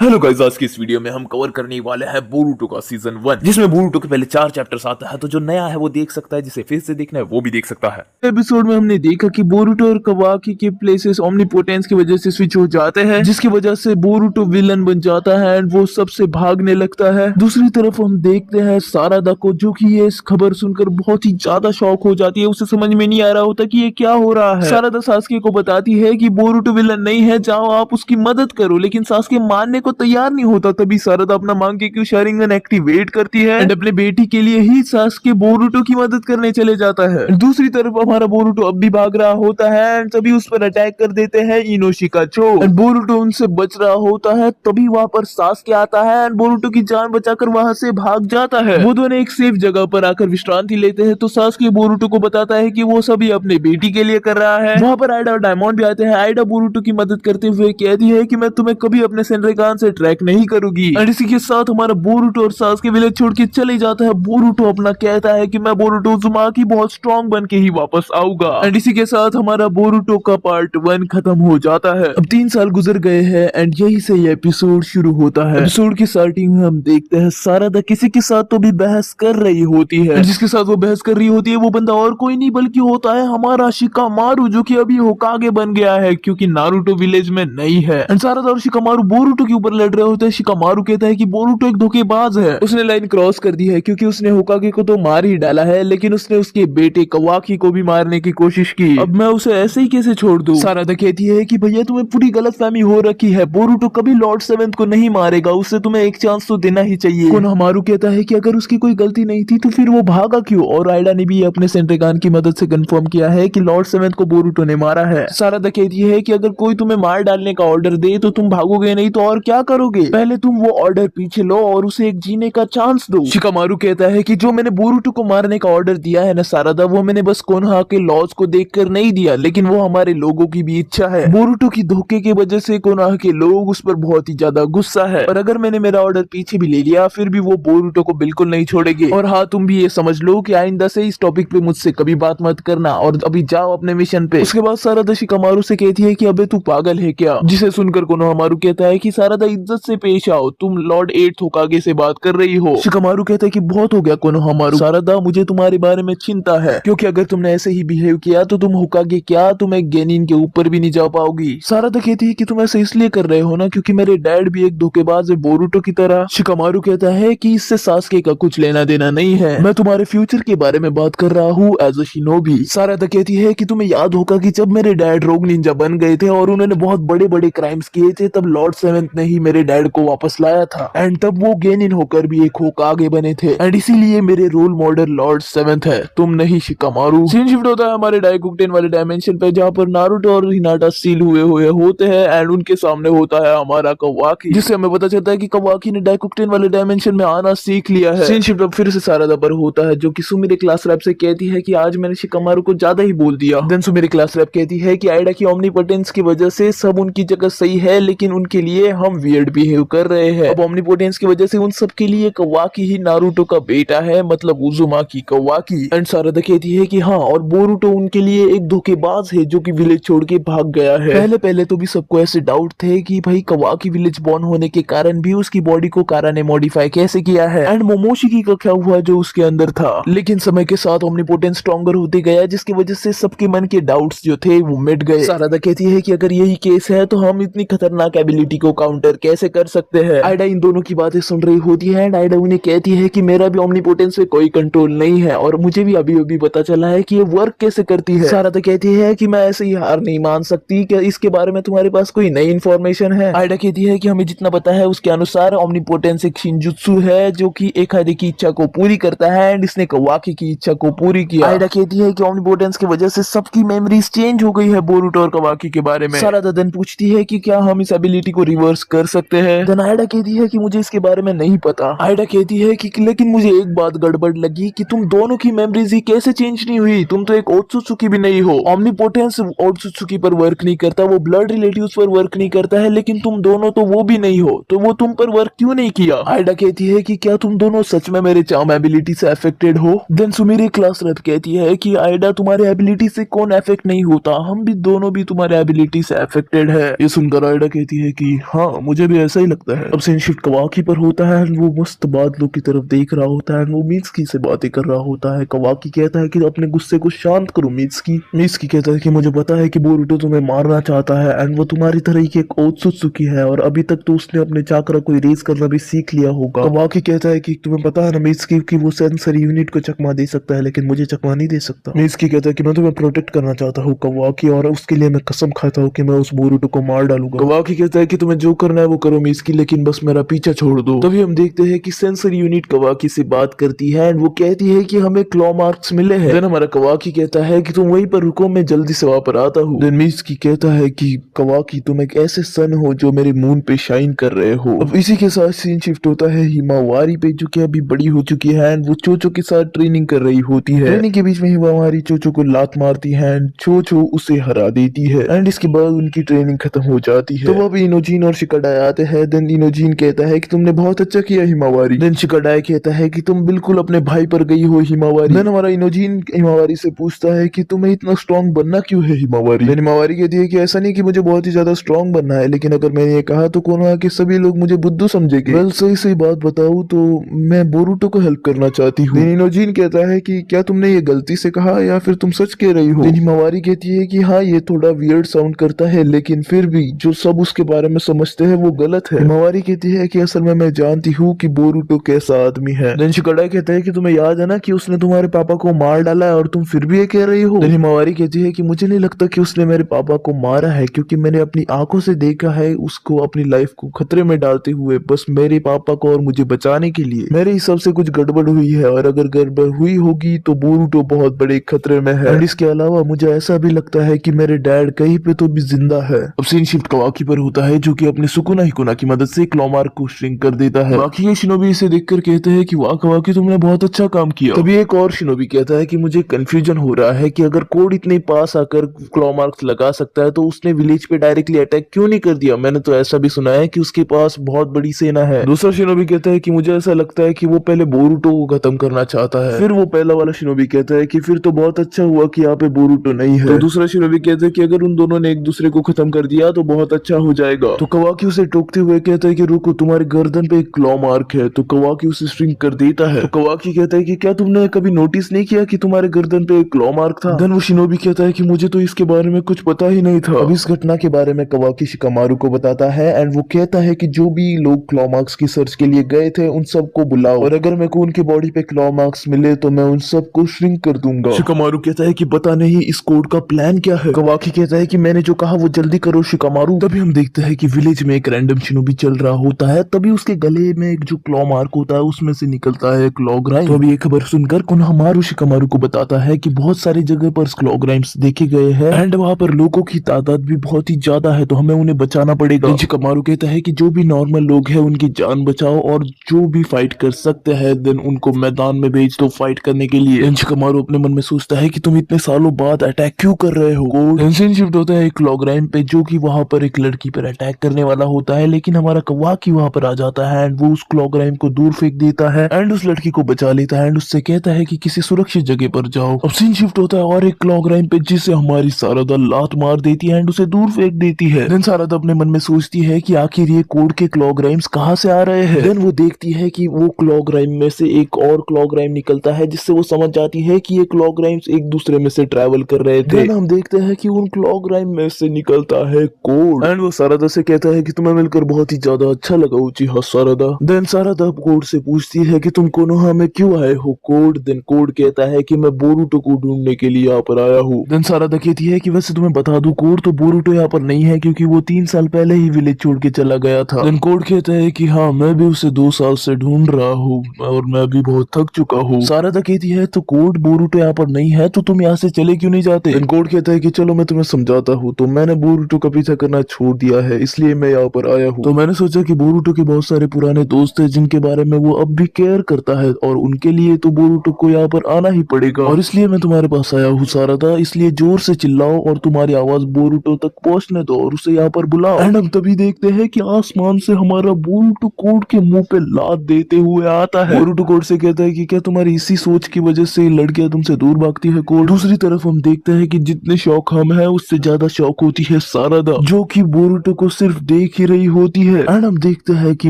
Hello guys, आज की इस वीडियो में हम कवर करने वाले हैं बोरुटो का सीजन 1, जिसमें बोरुटो के पहले 4 चैप्टर्स आता है। तो जो नया है वो देख सकता है, जिसे फिर से देखना है वो भी देख सकता है। एपिसोड में हमने देखा कि बोरुटो और कवाकी के प्लेसेस ओमनीपोटेंस की वजह से स्विच हो जाते हैं, जिसकी वजह से बोरुटो विलन बन जाता है एंड वो सबसे भागने लगता है। दूसरी तरफ हम देखते हैं सारादा को, जो कि ये इस खबर सुनकर बहुत ही ज्यादा शॉक हो जाती है। उसे समझ में नहीं आ रहा होता कि ये क्या हो रहा है। सारादा सासके को बताती है कि बोरुटो विलन नहीं है, जाओ आप उसकी मदद करो, लेकिन सासके मानने को तैयार नहीं होता। तभी सारादा अपना मांगेक्यू शारिंगन एक्टिवेट करती है एंड अपने बेटी के लिए ही सासके बोरुटो की मदद करने चले जाता है। दूसरी तरफ हमारा बोरुटो अब भी भाग रहा होता है एंड तभी उस पर अटैक कर देते हैं इनोशिकाचो एंड बोरुटो उनसे बच रहा होता है। तभी वहां पर सासके आता है एंड बोरुटो की जान बचाकर वहां से भाग जाता है। वो दोनों एक सेफ जगह पर आकर विश्रांति लेते हैं। तो सासके बोरुटो को बताता है कि वो सभी अपने बेटी के लिए कर रहा है। वहां पर आइडा और डायमंड भी आते हैं। आइडा बोरुटो की मदद करते हुए कहती है कि मैं तुम्हें कभी अपने सेनरेगान से ट्रैक नहीं करूंगी एंड इसी के साथ हमारा बोरुटो और सासके विलेज छोड़ के चले जाता है। बोरुटो अपना कहता है कि मैं बोरुटो उज़ुमाकी बहुत स्ट्रॉन्ग बन के ही वापस आऊंगा एंड इसी के साथ हमारा बोरुटो का पार्ट 1 खत्म हो जाता है। अब 3 साल गुजर गए हैं एंड यही से ये एपिसोड शुरू होता है। एपिसोड की स्टार्टिंग में हम देखते हैं सारादा किसी के साथ तो भी बहस कर रही होती है। जिसके साथ वो बहस कर रही होती है वो बंदा और कोई नहीं बल्कि होता है हमारा शिकामारू, जो कि अभी होकागे बन गया है क्योंकि नारुतो विलेज में नहीं है। एंड सारादा और शिकामारू बोरुटो के ऊपर लड़ रहे होते हैं। शिकामारू कहता है कि बोरुटो एक धोखेबाज है, उसने लाइन क्रॉस कर दी है क्योंकि उसने होकागे को तो मार ही डाला है, लेकिन उसने उसके बेटे कवाकी को भी मारने की कोशिश की। अब मैं उसे ऐसे ही कैसे छोड़ दूं? सारादा कहती है कि भैया तुम्हें पूरी गलतफहमी हो रखी है, बोरुटो कभी लॉर्ड सेवेंथ को नहीं मारेगा, उससे तुम्हें एक चांस तो देना ही चाहिए। कोनोहामारू कहता है कि अगर उसकी कोई गलती नहीं थी तो फिर वो भागा क्यों? और आइडा ने भी अपने सेंट्रेगान की मदद से कंफर्म किया है कि लॉर्ड सेवेंथ को बोरुटो ने मारा है। सारादा कहती है कि अगर कोई तुम्हें मार डालने का ऑर्डर दे तो तुम भागोगे नहीं तो और क्या करोगे? पहले तुम वो ऑर्डर पीछे लो और उसे एक जीने का चांस दो। शिकामारू कहता है कि जो मैंने बोरुटो को मारने का ऑर्डर दिया है ना सारादा, वो मैंने बस कोनोहा के लॉज को देखकर नहीं दिया, लेकिन वो हमारे लोगों की भी इच्छा है। बोरुटो की धोखे की वजह से कोनोहा के लोग उस पर बहुत ही ज्यादा गुस्सा है और अगर मैंने मेरा ऑर्डर पीछे भी ले लिया फिर भी वो बोरुटो को बिल्कुल नहीं छोड़ेंगे। और हाँ, तुम भी ये समझ लो कि आइंदा से इस टॉपिक पे मुझसे कभी बात मत करना और अभी जाओ अपने मिशन पे। उसके बाद सारादा शिकामारू से कहती है कि अबे तू पागल है क्या? जिसे सुनकर कोनोहामारू कहता है कि सारादा इज्जत से पेश आओ, तुम लॉर्ड 8th होकागे से बात कर रही हो। शिकामारू कहता है कि बहुत हो गया कोनोहामारू, सारादा मुझे तुम्हारे बारे में चिंता है क्योंकि अगर तुमने ऐसे ही बिहेव किया तो तुम होकागे क्या, तुम एक गेनिन के ऊपर भी नहीं जा पाओगी। सारादा कहती है कि तुम ऐसे इसलिए कर रहे हो ना क्योंकि मेरे डैड भी एक धोखेबाज है बोरुटो की तरह। शिकामारू कहता है कि इससे सासके का कुछ लेना देना नहीं है, मैं तुम्हारे फ्यूचर के बारे में बात कर रहा हूँ एज अ शिनोबी। सारादा कहती है कि तुम्हें याद होगा कि जब मेरे डैड रोग निंजा बन गए थे और उन्होंने बहुत बड़े बड़े क्राइम्स किए थे, तब लॉर्ड सेवेंथ ने ही मेरे डैड को वापस लाया था एंड तब वो गेनिन होकर भी एक होकागे बने थे एंड इसीलिए मेरे रोल मॉडल लॉर्ड सेवेंथ है, तुम नहीं शिकामारू। सीन शिफ्ट होता है हमारे डाइकुटेन वाले डायमेंशन पे, जहाँ पर नारुतो और हिनाटा सील हुए होते हैं एंड उनके सामने होता है हमारा कवाकी, जिससे हमें पता चलता है कि कवाकी ने डाइकुटेन वाले डायमेंशन में आना सीख लिया है। सीन शिफ्ट अब फिर से सारादा पर होता है, जो कि सुमिरे क्लास रैप से कहती है कि आज मैंने शिकामारू को ज्यादा ही बोल दिया। देन सुमिरे क्लास रैप कहती है कि आइडा की ओमनीपोटेंस की वजह से सब उनकी जगह सही है, लेकिन उनके लिए हम वियर्ड बिहेव कर रहे हैं। अब ओमनीपोटेंस की वजह से उन सब के लिए कवाकी ही नारुतो का बेटा है, मतलब उज़ुमाकी कवाकी। एंड सारादा कहती है कि हाँ, और बोरुटो उनके लिए एक धोखेबाज है जो कि विलेज छोड़ के भाग गया है। पहले पहले तो भी सबको ऐसे डाउट थे कि भाई कवाकी विलेज बॉर्न होने के कारण भी उसकी बॉडी को कारा ने मॉडिफाई कैसे किया है एंड मोमोशिकी का क्या हुआ जो उसके अंदर था। लेकिन समय के साथ ओमनीपोटेंस स्ट्रॉन्गर होते गया, जिसकी वजह से सबके मन के डाउट्स जो थे वो मिट गए। सारादा कहती है कि अगर यही केस है तो हम इतनी खतरनाक एबिलिटी को काउंटर कैसे कर सकते हैं। आइडा इन दोनों की बातें सुन रही होती है एंड आइडा उन्हें कहती है कि मेरा भी ओमनीपोटेंस पे कोई कंट्रोल नहीं है और मुझे भी अभी अभी पता चला है कि ये वर्क कैसे करती है। सारादा कहती है कि मैं ऐसे ही हार नहीं मान सकती, क्या इसके बारे में तुम्हारे पास कोई नई इन्फॉर्मेशन है? आइडा कहती है कि हमें जितना पता है उसके अनुसार ओमनीपोटेंस एक शिनजुत्सु है जो कि एक आदमी की इच्छा को पूरी करता है एंड इसने कवाकी की इच्छा को पूरी किया। आइडा कहती है कि ओमनीपोटेंस की वजह से सबकी मेमोरीज चेंज हो गई है बोरुटो और कवाकी के बारे में। सारादा देन पूछती है कि क्या हम इस एबिलिटी को रिवर्स कर सकते हैं? देन आइडा कहती है कि मुझे इसके बारे में नहीं पता। आइडा कहती है कि लेकिन मुझे एक बात गड़बड़ लगी कि तुम दोनों की मेमोरीज ही कैसे चेंज नहीं हुई, तुम तो एक ओत्सुत्सुकी भी नहीं हो। ओमनीपोटेंस ओत्सुत्सुकी पर वर्क नहीं करता, वो ब्लड रिलेटिव्स पर वर्क नहीं करता है, लेकिन तुम दोनों तो वो भी नहीं हो, तो वो तुम पर वर्क क्यों नहीं किया? आइडा कहती है कि क्या तुम दोनों सच में मेरे चार्म एबिलिटी से अफेक्टेड हो? देन सुमिरे क्लास रैप कहती है कि आइडा तुम्हारे एबिलिटी से कौन अफेक्ट नहीं होता, हम भी दोनों भी तुम्हारे एबिलिटी से अफेक्टेड है। ये सुनकर आइडा कहती है कि हाँ मुझे भी ऐसा ही लगता है। अब सीन शिफ्ट कवाकी पर होता है, वो मस्त बादलों की तरफ देख रहा होता है, वो मीत्सुकी से बातें कर रहा होता है। कवाकी कहता है कि अपने गुस्से को शांत करो मीत्सुकी। मीत्सुकी कहता है कि मुझे पता है कि बोरुतो तुम्हें मारना चाहता है एंड वो तुम्हारी तरह ही एक ओत्सुत्सुकी है और अभी तक तो उसने अपने चाकरा को इरेज करना भी सीख लिया होगा। कवाकी कहता है कि तुम्हें पता है ना मीत्सुकी कि वो सेंसरी यूनिट को चकमा दे सकता है लेकिन मुझे चकमा नहीं दे सकता। मीत्सुकी कहता है कि मैं तुम्हें प्रोटेक्ट करना चाहता हूँ कवाकी, और उसके लिए मैं कसम खाता हूँ कि मैं उस बोरुतो को मार डालूंगा। कवाकी कहता है कि तुम्हें जो करना है वो करो मीत्सुकी, लेकिन बस मेरा पीछा छोड़ दो। तभी हम देखते हैं कि सेंसर यूनिट कवाकी से बात करती है एंड वो कहती है कि हमें क्लॉ मार्क्स मिले हैं। देन हमारा कवाकी कहता है कि तुम वहीं पर रुको, मैं जल्दी से वहां पर आता हूँ। देन मीत्सुकी कहता है कि कवाकी तुम एक ऐसे सन हो जो मेरे मून पे शाइन कर रहे हो। अब इसी के साथ सीन शिफ्ट होता है हिमावारी पे, जो कि अभी बड़ी हो चुकी है एंड वो चोचो के साथ ट्रेनिंग कर रही होती है। ट्रेनिंग के बीच में हिमावारी चोचो को लात मारती है एंड चोचो उसे हरा देती है एंड इसके बाद उनकी ट्रेनिंग खत्म हो जाती है। तो अब इनोजीन और शिकाडाई आते हैं। देन इनोजीन कहता है कि तुमने बहुत अच्छा किया हिमावारी। देन शिकाडाई कहता है कि तुम बिल्कुल अपने भाई पर गई हो हिमावारी। देन हमारा इनोजीन हिमावारी से पूछता है कि तुम्हें इतना स्ट्रॉन्ग बनना क्यों है हिमावारी। देन हिमावारी कहती है कि ऐसा नहीं कि मुझे बहुत ही ज्यादा स्ट्रॉन्ग बनना है, लेकिन अगर मैंने ये कहा तो कौन आके सभी लोग मुझे बुद्धू समझेंगे। वेल सही सही बात बताऊं तो मैं बोरुतो को हेल्प करना चाहती हूँ। देन इनोजीन कहता है कि क्या तुमने ये गलती से कहा या फिर तुम सच कह रही हो। देन हिमावारी कहती है कि हाँ ये थोड़ा वियर्ड साउंड करता है लेकिन फिर भी जो सब उसके बारे में समझते हैं वो गलत है। हिमावारी कहती है कि असल में मैं जानती हूँ कि बोरुतो कैसा आदमी है। देन शिकाडाई कहता है कि तुम्हें याद है ना कि उसने तुम्हारे पापा को मार डाला है और तुम फिर भी ये कह रही हो। देन हिमावारी कहती है कि मुझे नहीं लगता कि उसने मेरे पापा को मारा है, क्योंकि मैंने अपनी आंखों से देखा है उसको अपनी लाइफ को खतरे में डालते हुए, बस मेरे पापा को और मुझे बचाने के लिए। मेरे हिसाब से कुछ गड़बड़ हुई है और अगर गड़बड़ हुई होगी तो बोरुतो बहुत बड़े खतरे में है। एंड इसके अलावा मुझे ऐसा भी लगता है कि मेरे डैड कहीं पे तो भी जिंदा है। अब सीन शिफ्ट कवाकी पर होता है, जो कि अपने सुकुना हिकुना की मदद से क्लॉ मार्क को श्रिंक कर देता है। बाकी के शिनोबी इसे देखकर कहते हैं कि वाह कवाकी तुमने बहुत अच्छा काम किया। तभी एक और शिनोबी कहता है कि मुझे कंफ्यूजन हो रहा है कि अगर कोड इतने पास आकर क्लॉ मार्क्स लगा सकता है तो उसने विलेज पे डायरेक्टली अटैक क्यों नहीं कर दिया। मैंने तो ऐसा भी सुना है कि उसके पास बहुत बड़ी सेना है। दूसरा शिनोबी कहता है कि मुझे ऐसा लगता है कि वो पहले बोरुतो को खत्म करना चाहता है। फिर वो पहला वाला शिनोबी कहता है कि फिर तो बहुत अच्छा हुआ कि यहाँ पे बोरुतो नहीं है। तो दूसरा शिनोबी कहता है कि अगर उन दोनों ने एक दूसरे को खत्म कर दिया तो बहुत अच्छा हो जाएगा। तो कवाकी उसे टोकते हुए कहता है कि रुको, तुम्हारे गर्दन पे एक क्लॉ मार्क है। तो कवाकी उसे श्रिंक कर देता है। तो कवाकी कहता है कि क्या तुमने कभी नोटिस नहीं किया कि तुम्हारे गर्दन पे एक क्लॉ मार्क था। देन वो शिनोबी कहता है कि मुझे तो इसके बारे में कुछ पता ही नहीं था। अब इस घटना के बारे में कवाकी शिकामारू को बताता है एंड वो कहता है कि जो भी लोग क्लॉ मार्क्स की सर्च के लिए गए थे उन सबको बुलाओ, और अगर मेरे को उनकी बॉडी पे क्लॉ मार्क्स मिले तो मैं उन सबको श्रिंक कर दूंगा। शिकामारू कहता है कि पता नहीं इस कोड का प्लान क्या है। कवाकी कहता है कि मैंने जो कहा वो जल्दी करो शिकामारू। तभी हम देखते हैं कि विलेज में एक रैंडम शिनोबी चल रहा होता है। तभी उसके गले में एक जो क्लॉ मार्क होता है उसमें से निकलता है क्लॉ ग्राइम। तो अभी ये खबर सुनकर कोनोहामारू शिकामारू को बताता है कि बहुत सारी जगह पर क्लॉ ग्राइम्स देखे गए हैं एंड वहाँ पर लोगों की तादाद भी बहुत ही ज्यादा है, तो हमें उन्हें बचाना पड़ेगा। शिकामारू कहता है कि जो भी नॉर्मल लोग हैं उनकी जान बचाओ और जो भी फाइट कर सकते हैं देन उनको मैदान में भेज दो फाइट करने के लिए। शिकामारू अपने मन में सोचता है कि तुम इतने सालों बाद अटैक क्यों कर रहे हो। टेंशन शिफ्ट होता है एक क्लॉ ग्राइम पे, जो कि वहाँ पर एक लड़की पर अटैक करने वाला होता है, लेकिन हमारा कवाकी वहाँ पर आ जाता है एंड वो उस क्लॉ ग्राइम को दूर फेंक देता है एंड उस लड़की को बचा लेता है एंड उससे कहता है कि किसी सुरक्षित जगह पर जाओ। अब सीन शिफ्ट होता है और एक क्लॉ ग्राइम पे, जिसे हमारी सारदा लात मार देती है एंड उसे दूर फेंक देती है। देन सारदा अपने मन में सोचती है कि आखिर ये कोड के क्लॉ ग्राइम्स कहाँ से आ रहे हैं। देन वो देखती है कि वो क्लॉ ग्राइम में से एक और क्लॉ ग्राइम निकलता है, जिससे वो समझ जाती है कि ये क्लॉ ग्राइम्स एक दूसरे में से ट्रैवल कर रहे थे। देन हम देखते हैं कि उन क्लॉ ग्राइम में से निकलता है कोड एंड वो सारदा से कहता है कि तुम्हें मिलकर बहुत ही ज्यादा अच्छा लगा उचिहा सारदा। देन सारदा कोड से पूछती है कि तुम कोनोहा में क्यों आए हो कोड। देन कोड कहता है कि मैं बोरुतो को ढूंढने के लिए यहाँ पर आया हूँ। देन सारदा कहती है कि वैसे तुम्हें बता दूं कोड, तो बोरुतो यहाँ पर नहीं है क्योंकि वो 3 साल पहले ही विलेज छोड़ के चला गया था। देन कोड कहता है कि हाँ मैं भी उसे 2 साल से ढूंढ रहा हूँ और मैं भी बहुत थक चुका हूँ। सारदा कहती है तो कोड बोरुतो यहाँ पर नहीं है तो तुम यहाँ से चले क्यों नहीं जाते। देन कोड कहता है कि चलो मैं तुम्हें समझाता हूँ। तो मैंने बोरुतो का पीछा करना छोड़ दिया है, इसलिए मैं यहाँ पर आया हूँ। तो मैंने सोचा कि बोरुतो के बहुत सारे पुराने दोस्त हैं जिनके बारे में वो अब भी केयर करता है और उनके लिए तो बोरुतो को यहाँ पर आना ही पड़ेगा, और इसलिए मैं तुम्हारे पास आया हूँ सारदा। इसलिए जोर से चिल्लाओ और तुम्हारी आवाज बोरुतो तक पहुंचने दो और उसे यहाँ पर बुलाओ। एंड हम तभी देखते हैं कि आसमान से हमारा बोरुतो कोड के मुंह पे लात देते हुए आता है। बोरुतो कोड से कहता है कि क्या तुम्हारी इसी सोच की वजह से लड़कियां तुमसे दूर भागती है कोड। दूसरी तरफ हम देखते हैं कि जितने शौक हम है उससे ज्यादा शौक होती है सारदा, जो कि बोरुतो को सिर्फ देख ही रही होती है। एंड हम देखते हैं कि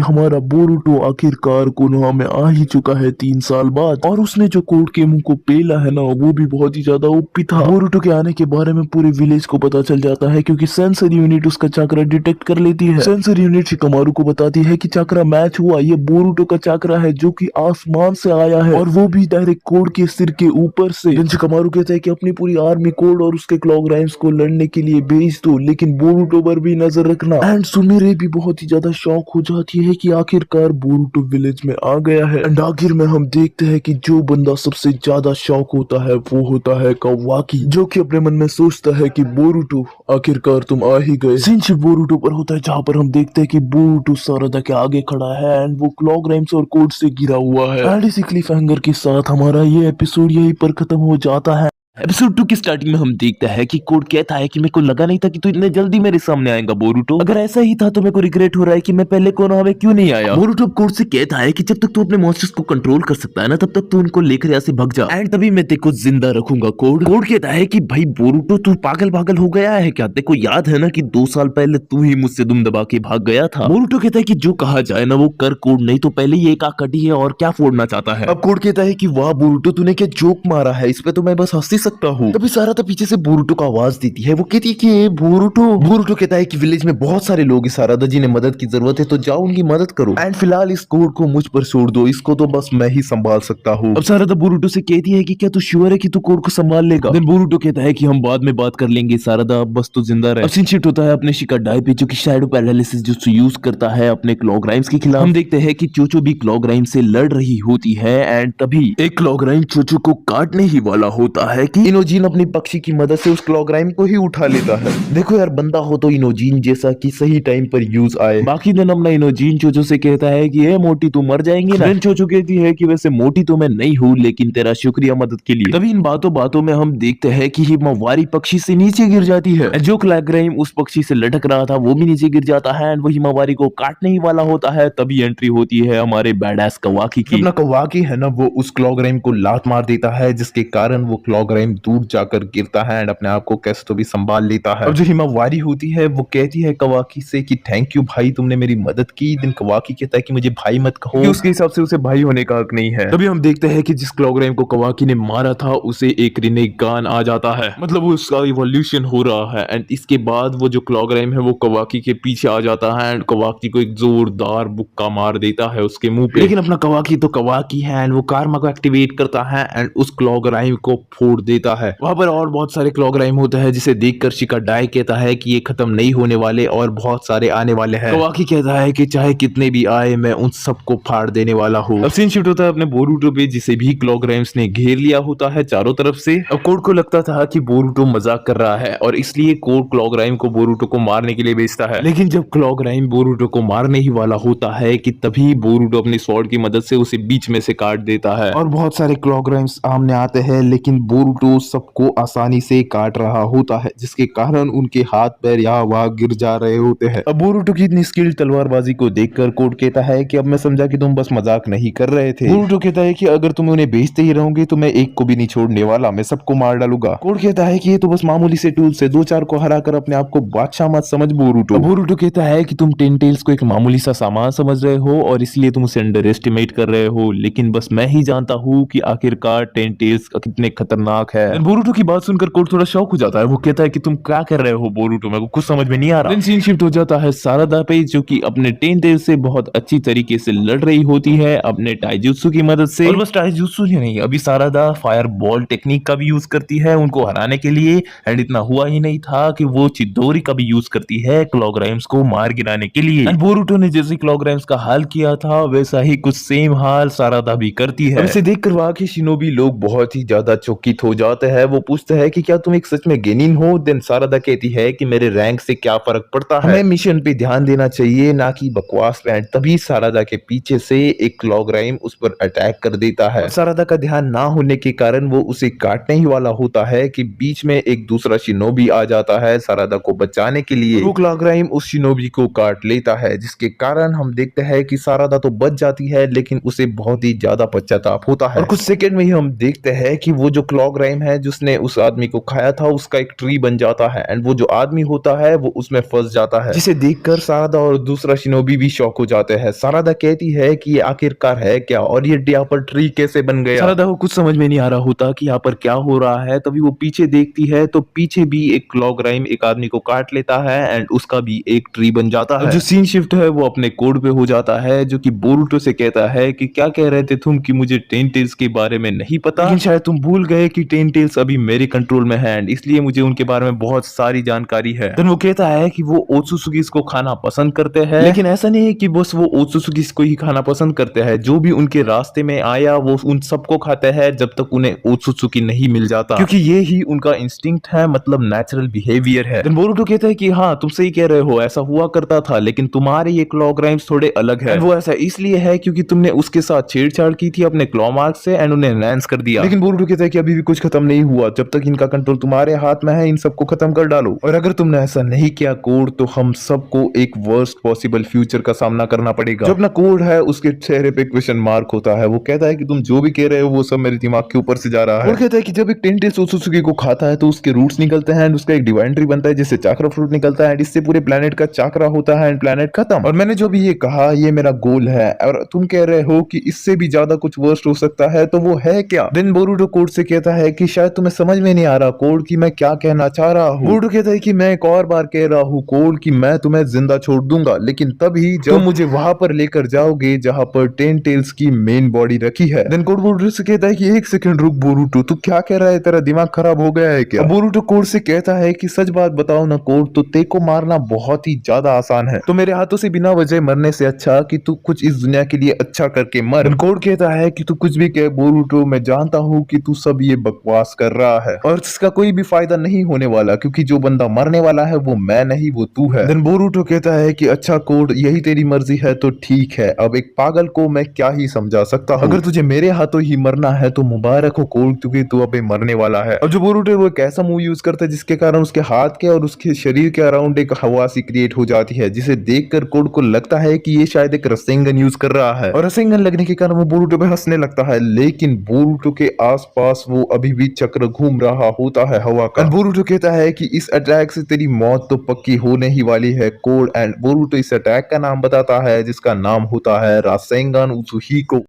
हमारा बोरूटो आखिरकार कोनोहा में आ ही चुका है 3 साल बाद, और उसने जो कोड के मुंह को पेला है ना, वो भी बहुत ही ज्यादा ओपी था। बोरूटो के आने के बारे में पूरे विलेज को पता चल जाता है क्योंकि सेंसर यूनिट उसका चक्रा डिटेक्ट कर लेती है। सेंसर यूनिट शिकामारू को बताती है कि चक्रा मैच हुआ, ये बोरूटो का चक्रा है जो कि आसमान से आया है, और वो भी डायरेक्ट कोड के सिर के ऊपर से। शिकामारू कहता है कि अपनी पूरी आर्मी कोड और उसके क्लॉक राइम्स को लड़ने के लिए भेज दो, लेकिन बोरूटो पर भी नजर रखना। एंड सुमिरे भी बहुत ही ज्यादा शौक हो जाती है कि आखिरकार बोरूटो विलेज में आ गया है। एंड आखिर में हम देखते हैं कि जो बंदा सबसे ज्यादा शौक होता है वो होता है कावाकी, जो कि अपने मन में सोचता है कि बोरूटो आखिरकार तुम आ ही गए। सीन शिफ्ट बोरूटो पर होता है जहाँ पर हम देखते हैं कि बोरूटो सारादा के आगे खड़ा है एंड वो क्लॉक राइम्स और कोड से घिरा हुआ है। एंड इसी क्लिफ हैंगर के साथ हमारा ये एपिसोड यहीं पर खत्म हो जाता है। एपिसोड 2 की स्टार्टिंग में हम देखते हैं कि कोड कहता है कि मेरे को लगा नहीं था कि तू इतने जल्दी मेरे सामने आएगा बोरूटो। अगर ऐसा ही था तो मेरे को रिग्रेट हो रहा है कि मैं पहले कोनोहा में क्यों नहीं आया। बोरूटो अब कोड से कहता है कि जब तक तू अपने मॉन्स्टर्स को कंट्रोल कर सकता है ना, तब तक तू उनको लेकर यहाँ से भाग जा, एंड तभी मैं तेरे को जिंदा रखूंगा। कोड कहता है कि भाई बोरूटो तू पागल हो गया है क्या? तेरे को याद है ना कि 2 साल पहले तू ही मुझसे दुम दबा के भाग गया था। बोरूटो कहता है कि जो कहा जाए ना वो कर कोड, नहीं तो पहले ही एक आकटी है और क्या फोड़ना चाहता है। अब कोड कहता है कि वाह बोरूटो तूने क्या जोक मारा है, इस पे तो मैं बस हंस ही सकता हूँ। तभी सारादा पीछे से बोरूटो को आवाज देती है। वो कहती है कि बोरूटो कहता है कि विलेज में बहुत सारे लोग हैं, सारादा जी ने मदद की जरूरत है तो जाओ उनकी मदद करो, एंड फिलहाल इस कोड को मुझ पर छोड़ दो, इसको तो बस मैं ही संभाल सकता हूँ। अब सारादा बोरूटो से कहती है कि क्या तू श्योर है कि तू कोड को संभाल लेगा? देन बोरूटो कहता है कि हम बाद में बात कर लेंगे सारादा, बस तो जिंदा रहे। अब सीन शिफ्ट होता है अपने शिकाडाई पे, जो कि शैडो पैरालिसिस जो यूज करता है अपने क्लॉक राइम्स के खिलाफ। हम देखते हैं कि चोचो भी क्लॉक राइम से लड़ रही होती है, एंड तभी एक क्लॉक राइम चोचो को काटने ही वाला होता है कि इनोजिन अपनी पक्षी की मदद से उस क्लॉक राइम को ही उठा लेता है। देखो यार, बंदा हो तो इनोजिन जैसा कि सही टाइम पर यूज आए। बाकी दिन अपना इनोजिन चोचो से कहता है कि ए मोटी तू मर जाएंगी ना। चोचो कहती है कि वैसे मोटी तो मैं नहीं हूँ, लेकिन तेरा शुक्रिया मदद के लिए। तभी इन बातों में हम देखते हैं कि हिमावारी पक्षी से नीचे गिर जाती है। जो क्लॉक राइम उस पक्षी से लटक रहा था वो भी नीचे गिर जाता है, एंड वो हिमावारी को काटने ही वाला होता है। तभी एंट्री होती है हमारे बैडएस कवाकी की। अपना कवाकी है ना, वो उस क्लॉक राइम को लात मार देता है, जिसके कारण वो क्लॉक राइम दूर जाकर गिरता है एंड अपने आप को कैसे तो भी संभाल लेता है। और जो हिमावारी होती है वो कहती है कवाकी से कि थैंक यू भाई, तुमने मेरी मदद की। दिन कवाकी कहता है कि मुझे भाई मत कहो, कि उसके हिसाब से उसे भाई होने का हक नहीं है। तभी हम देखते हैं कि जिस क्लॉक राइम को कवाकी ने मारा था उसे एक रिनेगान आ जाता है, मतलब उसका इवोल्यूशन हो रहा है। एंड इसके बाद वो जो क्लॉक राइम है वो कवाकी के पीछे आ जाता है एंड कवाकी को एक जोरदार बुक्का मार देता है उसके मुंह पे। लेकिन अपना कवाकी तो कवाकी है एंड वो कारमा को एक्टिवेट करता है एंड उस क्लॉक राइम को फोड़ देता है। वहां पर और बहुत सारे क्लॉक राइम होते हैं, जिसे देखकर शिकाडाई कहता है कि ये खत्म नहीं होने वाले और बहुत सारे आने वाले हैं। कवाकी कहता है कि चाहे कितने भी आए मैं उन सबको फाड़ देने वाला हूँ। अब सीन शिफ्ट होता है अपने बोरूटो पे, जिसे भी क्लॉक राइम्स ने घेर लिया होता है चारों तरफ से। अब कोड को लगता था कि बोरूटो मजाक कर रहा है और इसलिए कोड क्लॉक राइम को बोरूटो को मारने के लिए भेजता है। लेकिन जब क्लॉक राइम बोरूटो को मारने ही वाला होता है कि तभी बोरूटो अपनी स्वॉर्ड की मदद से उसे बीच में से काट देता है और बहुत सारे क्लॉक राइम्स सामने आते हैं, लेकिन बोरूटो सबको आसानी से काट रहा होता है, जिसके कारण उनके हाथ पैर यहाँ वहां गिर जा रहे होते हैं। अब बोरूटो की इतनी स्किल्ड तलवारबाजी को देखकर कोड कहता है कि अब मैं समझा कि तुम बस मजाक नहीं कर रहे थे। बोरूटो कहता है कि अगर तुम उन्हें बेचते ही रहोगे तो मैं एक को भी नहीं छोड़ने वाला, मैं सबको मार डालूंगा। कोड कहता है कि ये तो बस मामूली से टूल से 2-4 को हराकर अपने आप को बादशाह मत समझ बोरूटो। बोरूटो कहता है कि तुम टेन टेल्स को एक मामूली सा सामान समझ रहे हो और इसलिए तुम उसे अंडर एस्टिमेट कर रहे हो, लेकिन बस मैं ही जानता हूँ कि आखिरकार टेन टेल्स कितने खतरनाक है। बोरूटो की बात सुनकर कोड थोड़ा शॉक हो जाता है। वो कहता है कि तुम क्या कर रहे हो बोरूटो, मेरे को कुछ समझ में नहीं आ रहा। सीन शिफ्ट हो जाता है सारादा पे, जो कि अपने टेन टेल से बहुत अच्छी तरीके से लड़ रही होती है अपने टाइजुत्सु की मदद से। और बस टाइजुत्सु ही नहीं, अभी सारादा फायर बॉल टेक्निक का भी यूज करती है उनको हराने के लिए। एंड इतना हुआ ही नहीं था कि वो चिदोरी का भी यूज करती है क्लॉक राइम्स को मार गिराने के लिए। एंड बोरूटो ने जैसे क्लॉक राइम्स का हाल किया था वैसा ही कुछ सेम हाल सारादा भी करती है। इसे देखकर वहां के शिनोबी लोग बहुत ही ज्यादा चौकित हो जाते हैं। वो पूछते हैं कि क्या तुम एक सच में गेनिन हो? देन सारादा कहती है कि मेरे रैंक से क्या फर्क पड़ता है, हमें मिशन पे ध्यान देना चाहिए ना कि बकवास लैंड। तभी सारादा के पीछे से एक क्लॉक राइम उस पर अटैक कर देता है। सारादा का ध्यान ना होने के कारण वो उसे काटने ही वाला होता है कि बीच में एक दूसरा शिनोबी आ जाता है सारादा को बचाने के लिए। वो क्लॉक राइम उस शिनोबी को काट लेता है, जिसके कारण हम देखते हैं कि सारादा तो बच जाती है, लेकिन उसे बहुत ही ज्यादा पश्चाताप होता है। और कुछ सेकंड में ही हम देखते हैं कि वो जो क्लॉक राइम राइम है जिसने उस आदमी को खाया था उसका एक ट्री बन जाता है एंड वो जो आदमी होता है वो उसमें फंस जाता है, जिसे देखकर सारादा और दूसरा शिनोबी भी शॉक हो जाते हैं। सारादा कहती है कि ये आखिरकार है क्या और ये यहाँ पर ट्री कैसे बन गया। सारादा को कुछ समझ में नहीं आ रहा होता कि यहाँ पर क्या हो रहा है। तभी वो पीछे देखती है तो पीछे भी एक लॉगराइम एक आदमी को काट लेता है एंड उसका भी एक ट्री बन जाता है। जो सीन शिफ्ट है वो अपने कोड पे हो जाता है, जो कि बोरुटो से कहता है कि क्या कह रहे थे तुम कि मुझे टेन टेल्स के बारे में नहीं पता, लेकिन शायद तुम भूल गए कि टेन टेल्स अभी मेरे कंट्रोल में है एंड इसलिए मुझे उनके बारे में बहुत सारी जानकारी है। देन वो कहता है कि वो ओत्सुसुगी को खाना पसंद करते हैं, लेकिन ऐसा नहीं है कि बस वो ओत्सुसुगी को ही खाना पसंद करते हैं, जो भी उनके रास्ते में आया वो उन सबको खाते हैं जब तक उन्हें ओत्सुसुगी नहीं मिल जाता, क्योंकि ये ही उनका इंस्टिंक्ट है, मतलब नेचुरल बिहेवियर है। देन बोरुटो कहता है कि हाँ तुम सही कह रहे हो, ऐसा हुआ करता था, लेकिन तुम्हारे ये क्लॉ ग्राइम्स थोड़े अलग है। वो ऐसा इसलिए है क्योंकि तुमने उसके साथ छेड़छाड़ की थी अपने क्लॉ मार्क से एंड उन्हें एनहांस कर दिया। लेकिन बोरुटो कहता है कि अभी भी कुछ खत्म नहीं हुआ, जब तक इनका कंट्रोल तुम्हारे हाथ में है इन सबको खत्म कर डालो, और अगर तुमने ऐसा नहीं किया कोड तो हम सबको एक वर्स्ट पॉसिबल फ्यूचर का सामना करना पड़ेगा। जो अपना कोड है उसके चेहरे पे क्वेश्चन मार्क होता है। वो कहता है कि तुम जो भी कह रहे हो वो सब मेरे दिमाग के ऊपर से जा रहा है। और कहता है कि जब एक टेंटेल्स ओत्सुसुगी को खाता है तो उसके रूट्स निकलते हैं एंड उसका एक डिवाइन ट्री बनता है जिससे चाक्रा फ्रूट निकलता है एंड इससे पूरे प्लेनेट का चाक्रा होता है एंड प्लेनेट खत्म। और मैंने जो भी ये कहा ये मेरा गोल है और तुम कह रहे हो कि इससे भी ज्यादा कुछ वर्स्ट हो सकता है, तो वो है क्या? देन बोरुटो कोड से कहता है कि शायद तुम्हें समझ में नहीं आ रहा कोड कि मैं क्या कहना चाह रहा हूँ। बोरुटो कहता है कि मैं एक और बार कह रहा हूँ कोड कि मैं तुम्हें जिंदा छोड़ दूंगा, लेकिन तभी जब तुम मुझे वहां पर लेकर जाओगे जहां पर टेन टेल्स की मेन बॉडी रखी है। देन कोड बोरुटो से कहता है कि एक सेकंड रुक बोरुटो, तू क्या कह रहा है? तेरा दिमाग खराब हो गया है क्या? बोरुटो कोड से कहता है कि सच बात बताओ ना कोड, तो ते को मारना बहुत ही ज्यादा आसान है, तो मेरे हाथों से बिना वजह मरने से अच्छा कि तू कुछ इस दुनिया के लिए अच्छा करके मर। कोड कहता है कि तू कुछ भी कह बोरुटो, मैं जानता हूँ कि तू सब ये बकवास कर रहा है और इसका कोई भी फायदा नहीं होने वाला, क्योंकि जो बंदा मरने वाला है वो मैं नहीं वो तू है। देन बोरुटो कहता है कि अच्छा कोड यही तेरी मर्जी है तो ठीक है, अब एक पागल को मैं क्या ही समझा सकता हूँ, अगर तुझे मेरे हाथों ही मरना है तो मुबारक हो कोड, क्योंकि तू अबे मरने वाला है। अब जो बोरुटो वो एक ऐसा मूव यूज करता है जिसके कारण उसके हाथ के और उसके शरीर के अराउंड एक हवा सी क्रिएट हो जाती है, जिसे देखकर कोड को लगता है कि ये शायद एक रसेंगन यूज कर रहा है, और रसेंगन लगने के कारण वो बोरुटो पे हंसने लगता है, लेकिन बोरुटो के आसपास वो अभी भी चक्र घूम रहा होता है हवा का। बोरुटो कहता है कि इस अटैक से तेरी मौत तो पक्की होने ही वाली है कोड, एंड बोरुटो इस अटैक का नाम बताता है जिसका नाम होता है रासेंगन उजुहिको।